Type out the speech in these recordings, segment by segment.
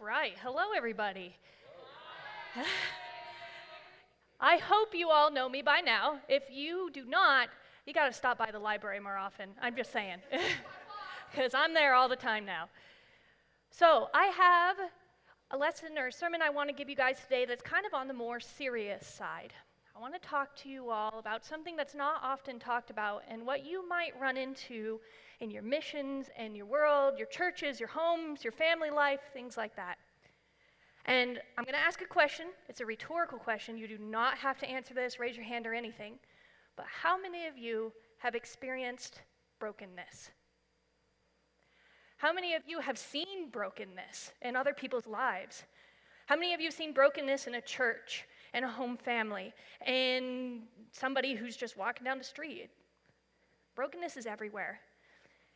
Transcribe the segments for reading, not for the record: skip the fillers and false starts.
right. Hello, everybody. I hope you all know me by now. If you do not, you got to stop by the library more often. I'm just saying. Because I'm there all the time now. So, I have a lesson or a sermon I want to give you guys today that's kind of on the more serious side. I want to talk to you all about something that's not often talked about and what you might run into in your missions and your world, your churches, your homes, your family life, things like that. And I'm going to ask a question. It's a rhetorical question. You do not have to answer this, raise your hand or anything. But how many of you have experienced brokenness? How many of you have seen brokenness in other people's lives? How many of you have seen brokenness in a church, in a home family, in somebody who's just walking down the street? Brokenness is everywhere.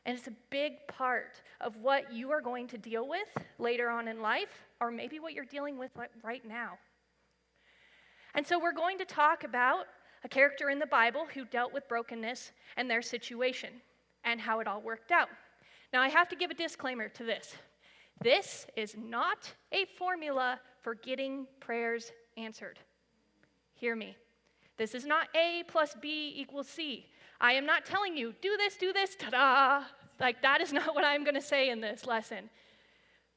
And it's a big part of what you are going to deal with later on in life, or maybe what you're dealing with right now. And so we're going to talk about a character in the Bible who dealt with brokenness and their situation and how it all worked out. Now, I have to give a disclaimer to this. This is not a formula for getting prayers answered. Hear me. This is not A plus B equals C. I am not telling you, do this, ta-da. Like, that is not what I'm going to say in this lesson.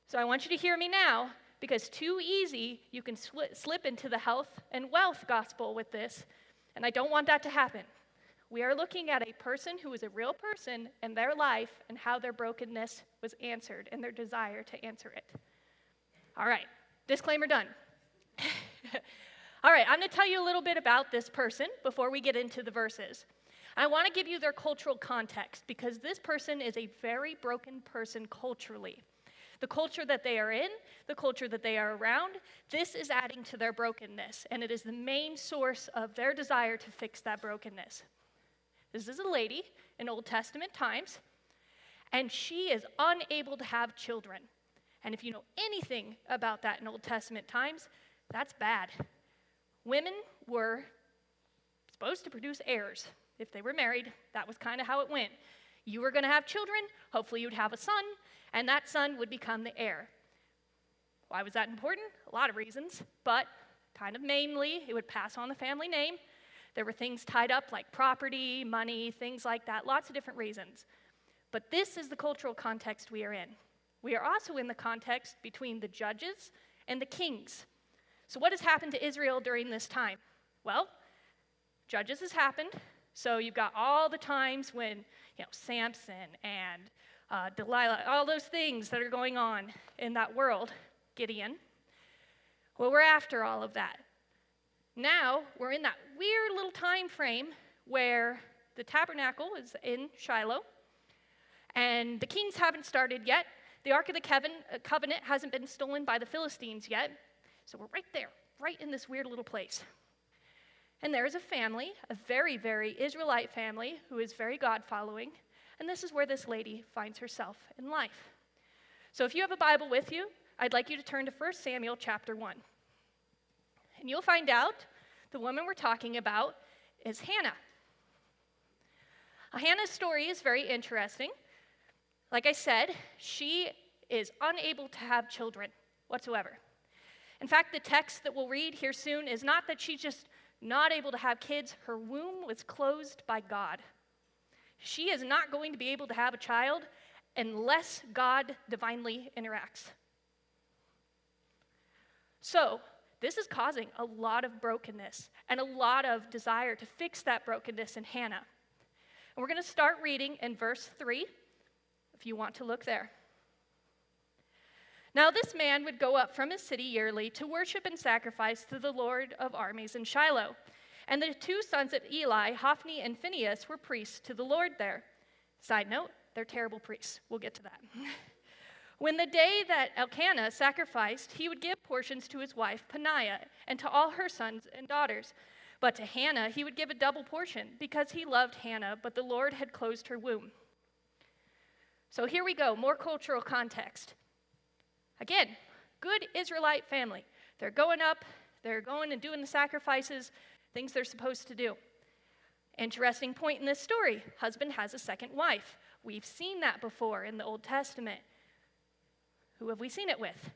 So I want you to hear me now, because too easy you can slip into the health and wealth gospel with this, and I don't want that to happen. We are looking at a person who is a real person and their life and how their brokenness was answered and their desire to answer it. All right, disclaimer done. All right, I'm going to tell you a little bit about this person before we get into the verses. I want to give you their cultural context because this person is a very broken person culturally. The culture that they are in, the culture that they are around, this is adding to their brokenness, and it is the main source of their desire to fix that brokenness. This is a lady in Old Testament times, and she is unable to have children. And if you know anything about that in Old Testament times, that's bad. Women were supposed to produce heirs. If they were married, that was kind of how it went. You were going to have children, hopefully you'd have a son, and that son would become the heir. Why was that important? A lot of reasons, but kind of mainly, it would pass on the family name. There were things tied up like property, money, things like that, lots of different reasons. But this is the cultural context we are in. We are also in the context between the judges and the kings. So what has happened to Israel during this time? Well, Judges has happened. So you've got all the times when, Samson and Delilah, all those things that are going on in that world, Gideon. Well, we're after all of that. Now, we're in that weird little time frame where the tabernacle is in Shiloh, and the kings haven't started yet. The Ark of the Covenant hasn't been stolen by the Philistines yet. So we're right there, right in this weird little place. And there is a family, a very, very Israelite family, who is very God-following, and this is where this lady finds herself in life. So if you have a Bible with you, I'd like you to turn to 1 Samuel chapter 1. And you'll find out the woman we're talking about is Hannah. Hannah's story is very interesting. Like I said, she is unable to have children whatsoever. In fact, the text that we'll read here soon is not that she's just not able to have kids. Her womb was closed by God. She is not going to be able to have a child unless God divinely interacts. So, this is causing a lot of brokenness and a lot of desire to fix that brokenness in Hannah. And we're going to start reading in verse 3, if you want to look there. Now this man would go up from his city yearly to worship and sacrifice to the Lord of armies in Shiloh. And the two sons of Eli, Hophni and Phinehas, were priests to the Lord there. Side note, they're terrible priests. We'll get to that. When the day that Elkanah sacrificed, he would give portions to his wife Peninnah and to all her sons and daughters. But to Hannah he would give a double portion, because he loved Hannah, but the Lord had closed her womb. So here we go, more cultural context. Again, good Israelite family. They're going up, they're going and doing the sacrifices, things they're supposed to do. Interesting point in this story, husband has a second wife. We've seen that before in the Old Testament. Who have we seen it with?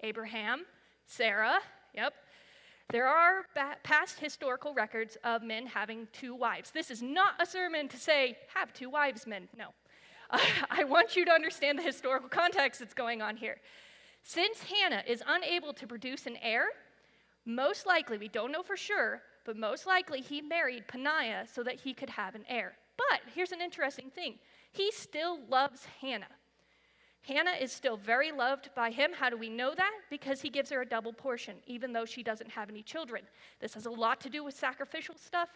Abraham, Sarah, yep. There are past historical records of men having 2 wives. This is not a sermon to say, have 2 wives, men. No. I want you to understand the historical context that's going on here. Since Hannah is unable to produce an heir, most likely, we don't know for sure, but most likely he married Peninnah so that he could have an heir. But here's an interesting thing. He still loves Hannah. Hannah is still very loved by him. How do we know that? Because he gives her a double portion, even though she doesn't have any children. This has a lot to do with sacrificial stuff,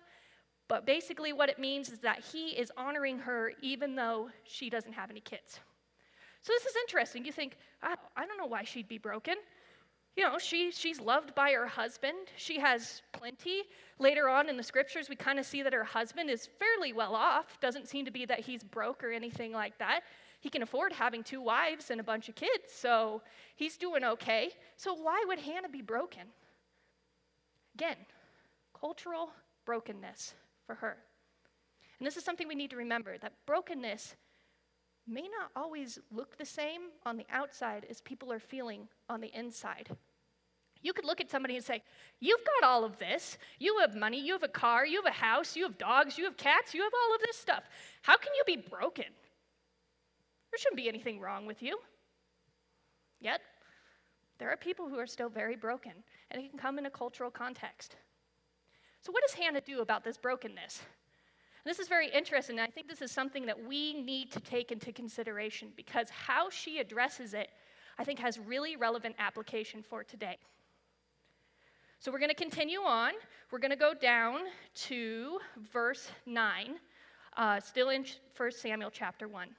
but basically what it means is that he is honoring her even though she doesn't have any kids. So this is interesting. You think, oh, I don't know why she'd be broken. You know, she's loved by her husband. She has plenty. Later on in the scriptures, we kind of see that her husband is fairly well off. Doesn't seem to be that he's broke or anything like that. He can afford having 2 wives and a bunch of kids, so he's doing okay. So why would Hannah be broken? Again, cultural brokenness for her. And this is something we need to remember, that brokenness may not always look the same on the outside as people are feeling on the inside. You could look at somebody and say, you've got all of this. You have money, you have a car, you have a house, you have dogs, you have cats, you have all of this stuff. How can you be broken? There shouldn't be anything wrong with you. Yet, there are people who are still very broken, and it can come in a cultural context. So what does Hannah do about this brokenness? And this is very interesting, and I think this is something that we need to take into consideration because how she addresses it, I think, has really relevant application for today. So we're going to continue on. We're going to go down to verse 9, still in 1 Samuel chapter 1.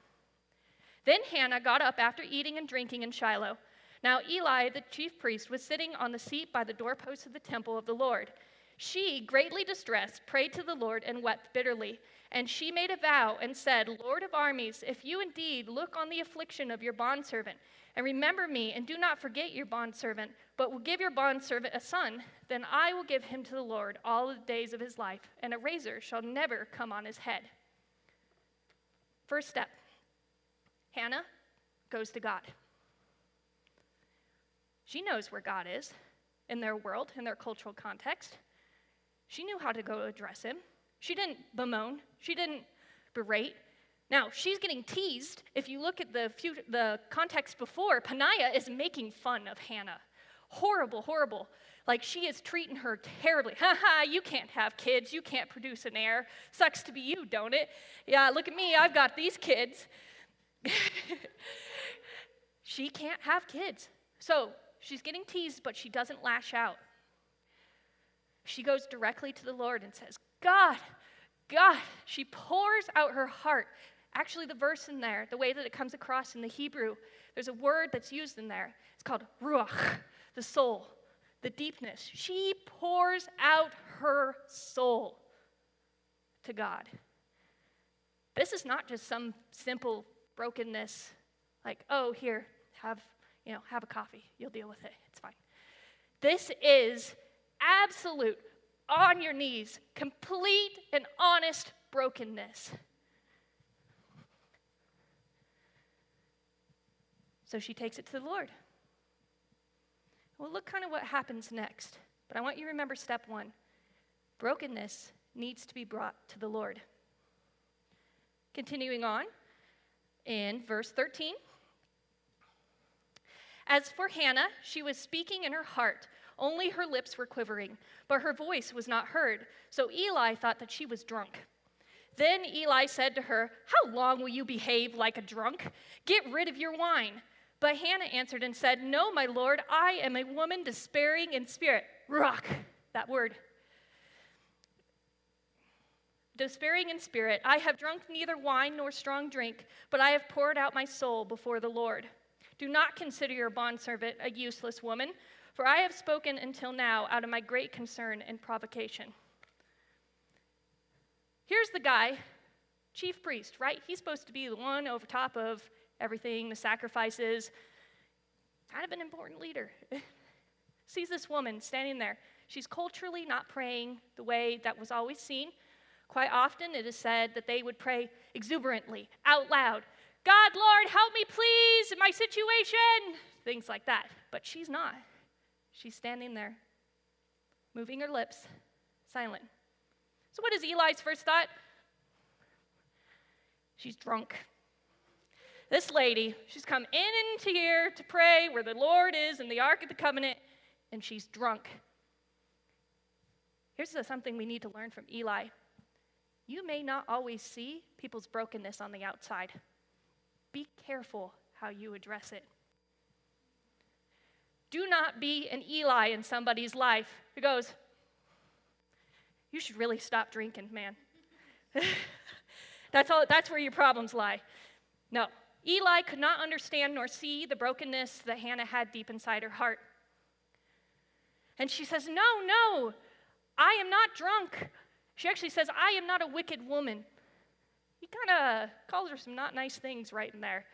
Then Hannah got up after eating and drinking in Shiloh. Now Eli, the chief priest, was sitting on the seat by the doorpost of the temple of the Lord. She, greatly distressed, prayed to the Lord and wept bitterly. And she made a vow and said, Lord of armies, if you indeed look on the affliction of your bondservant, and remember me, and do not forget your bondservant, but will give your bondservant a son, then I will give him to the Lord all the days of his life, and a razor shall never come on his head. First step. Hannah goes to God. She knows where God is in their world, in their cultural context. She knew how to go address him. She didn't bemoan. She didn't berate. Now, she's getting teased. If you look at the context before, Peninnah is making fun of Hannah. Horrible, horrible. Like she is treating her terribly. Ha ha, you can't have kids. You can't produce an heir. Sucks to be you, don't it? Yeah, look at me. I've got these kids. She can't have kids. So she's getting teased, but she doesn't lash out. She goes directly to the Lord and says, God, she pours out her heart. Actually, the verse in there, the way that it comes across in the Hebrew, there's a word that's used in there. It's called ruach, the soul, the deepness. She pours out her soul to God. This is not just some simple brokenness, like, oh, here, have a coffee. You'll deal with it. It's fine. This is absolute, on your knees, complete and honest brokenness. So she takes it to the Lord. Well, look kind of what happens next. But I want you to remember step 1. Brokenness needs to be brought to the Lord. Continuing on in verse 13. As for Hannah, she was speaking in her heart. Only her lips were quivering, but her voice was not heard. So Eli thought that she was drunk. Then Eli said to her, How long will you behave like a drunk? Get rid of your wine. But Hannah answered and said, No, my Lord, I am a woman despairing in spirit. Ruach, that word. Despairing in spirit, I have drunk neither wine nor strong drink, but I have poured out my soul before the Lord. Do not consider your bondservant a useless woman, for I have spoken until now out of my great concern and provocation. Here's the guy, chief priest, right? He's supposed to be the one over top of everything, the sacrifices, kind of an important leader. Sees this woman standing there. She's culturally not praying the way that was always seen. Quite often it is said that they would pray exuberantly, out loud. God, Lord, help me please in my situation. things like that. But she's not. She's standing there, moving her lips, silent. So what is Eli's first thought? She's drunk. This lady, she's come into here to pray where the Lord is in the Ark of the Covenant, and she's drunk. Here's something we need to learn from Eli. You may not always see people's brokenness on the outside. Be careful how you address it. Do not be an Eli in somebody's life who goes, you should really stop drinking, man. That's where your problems lie. No, Eli could not understand nor see the brokenness that Hannah had deep inside her heart. And she says, no, I am not drunk. She actually says, I am not a wicked woman. He kind of calls her some not nice things right in there.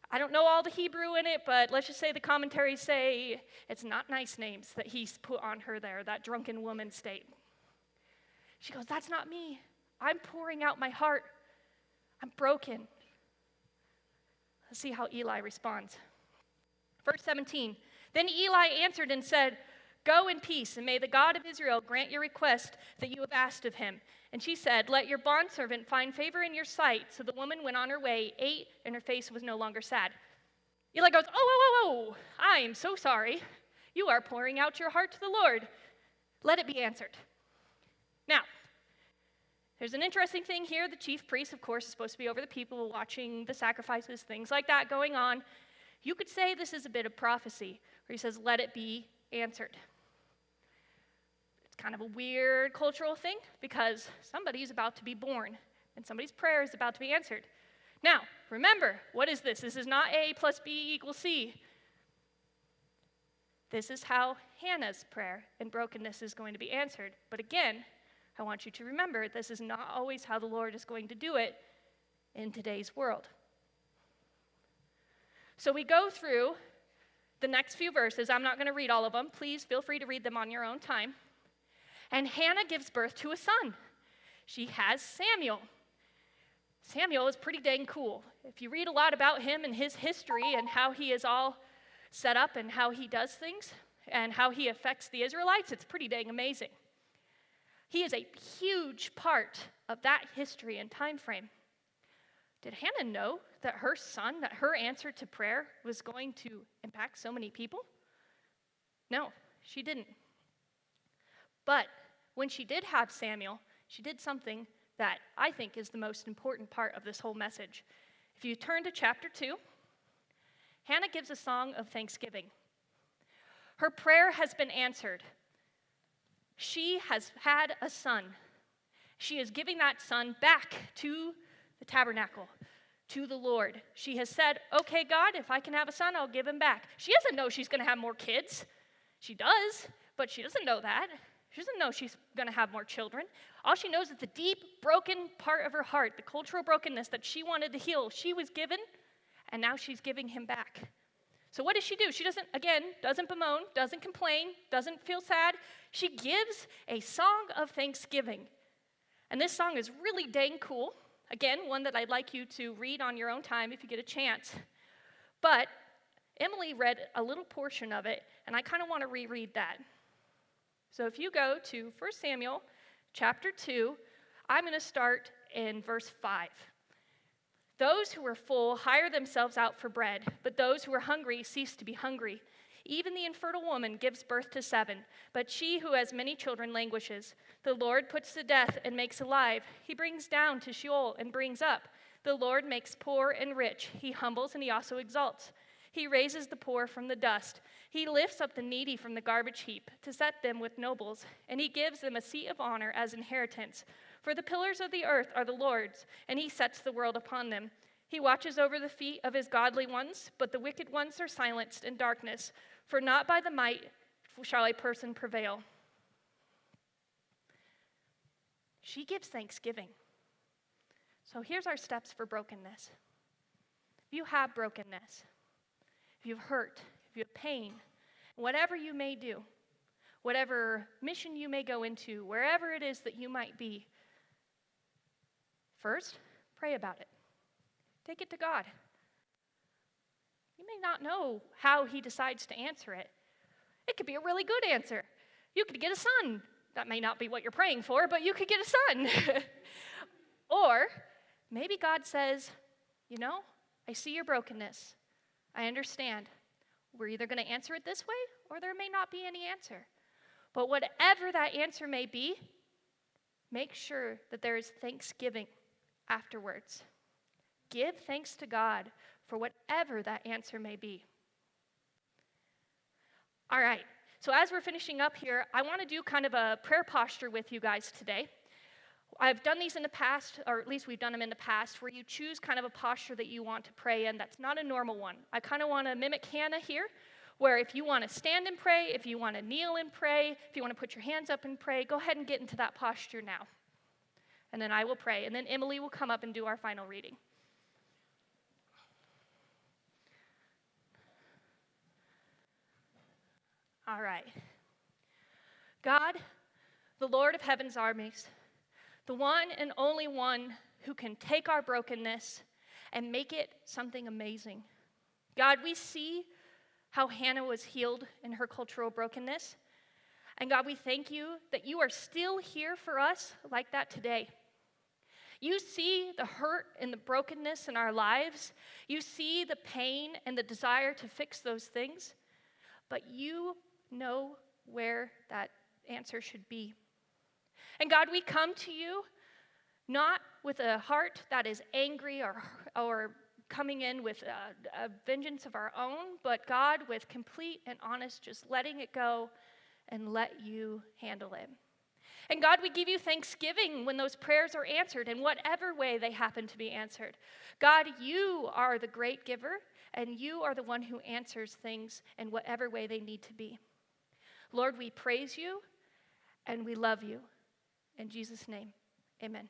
I don't know all the Hebrew in it, but let's just say the commentaries say it's not nice names that he's put on her there, that drunken woman state. She goes, that's not me. I'm pouring out my heart. I'm broken. Let's see how Eli responds. Verse 17, then Eli answered and said, go in peace, and may the God of Israel grant your request that you have asked of him. And she said, let your bondservant find favor in your sight. So the woman went on her way, ate, and her face was no longer sad. Eli goes, oh, I am so sorry. You are pouring out your heart to the Lord. Let it be answered. Now, there's an interesting thing here. The chief priest, of course, is supposed to be over the people, watching the sacrifices, things like that going on. You could say this is a bit of prophecy, where he says, let it be answered. Kind of a weird cultural thing because somebody's about to be born and somebody's prayer is about to be answered. Now, remember, what is this? This is not A plus B equals C. This is how Hannah's prayer and brokenness is going to be answered. But again, I want you to remember this is not always how the Lord is going to do it in today's world. So we go through the next few verses. I'm not going to read all of them. Please feel free to read them on your own time. And Hannah gives birth to a son. She has Samuel. Samuel is pretty dang cool. If you read a lot about him and his history and how he is all set up and how he does things and how he affects the Israelites, it's pretty dang amazing. He is a huge part of that history and time frame. Did Hannah know that her son, that her answer to prayer was going to impact so many people? No, she didn't. But when she did have Samuel, she did something that I think is the most important part of this whole message. If you turn to chapter 2, Hannah gives a song of thanksgiving. Her prayer has been answered. She has had a son. She is giving that son back to the tabernacle, to the Lord. She has said, okay, God, if I can have a son, I'll give him back. She doesn't know she's going to have more kids. She does, but she doesn't know that. She doesn't know she's going to have more children. All she knows is the deep, broken part of her heart, the cultural brokenness that she wanted to heal. She was given, and now she's giving him back. So what does she do? She doesn't bemoan, doesn't complain, doesn't feel sad. She gives a song of thanksgiving. And this song is really dang cool. Again, one that I'd like you to read on your own time if you get a chance. But Emily read a little portion of it, and I kind of want to reread that. So if you go to 1 Samuel chapter 2, I'm going to start in verse 5. Those who were full hire themselves out for bread, but those who are hungry cease to be hungry. Even the infertile woman gives birth to 7, but she who has many children languishes. The Lord puts to death and makes alive. He brings down to Sheol and brings up. The Lord makes poor and rich. He humbles and he also exalts. He raises the poor from the dust. He lifts up the needy from the garbage heap to set them with nobles, and he gives them a seat of honor as inheritance. For the pillars of the earth are the Lord's, and he sets the world upon them. He watches over the feet of his godly ones, but the wicked ones are silenced in darkness. For not by the might shall a person prevail. She gives thanksgiving. So here's our steps for brokenness. If you have brokenness, if you've hurt, if you have pain, whatever you may do, whatever mission you may go into, wherever it is that you might be, first, pray about it. Take it to God. You may not know how he decides to answer it. It could be a really good answer. You could get a son. That may not be what you're praying for, but you could get a son. Or maybe God says, you know, I see your brokenness. I understand. We're either going to answer it this way, or there may not be any answer. But whatever that answer may be, make sure that there is thanksgiving afterwards. Give thanks to God for whatever that answer may be. All right, so as we're finishing up here, I want to do kind of a prayer posture with you guys today. I've done these in the past, or at least we've done them in the past, where you choose kind of a posture that you want to pray in that's not a normal one. I kind of want to mimic Hannah here, where if you want to stand and pray, if you want to kneel and pray, if you want to put your hands up and pray, go ahead and get into that posture now. And then I will pray, and then Emily will come up and do our final reading. All right. God, the Lord of heaven's armies, the one and only one who can take our brokenness and make it something amazing. God, we see how Hannah was healed in her cultural brokenness. And God, we thank you that you are still here for us like that today. You see the hurt and the brokenness in our lives. You see the pain and the desire to fix those things. But you know where that answer should be. And God, we come to you not with a heart that is angry or coming in with a vengeance of our own, but God, with complete and honest, just letting it go and let you handle it. And God, we give you thanksgiving when those prayers are answered in whatever way they happen to be answered. God, you are the great giver, and you are the one who answers things in whatever way they need to be. Lord, we praise you and we love you. In Jesus' name, amen.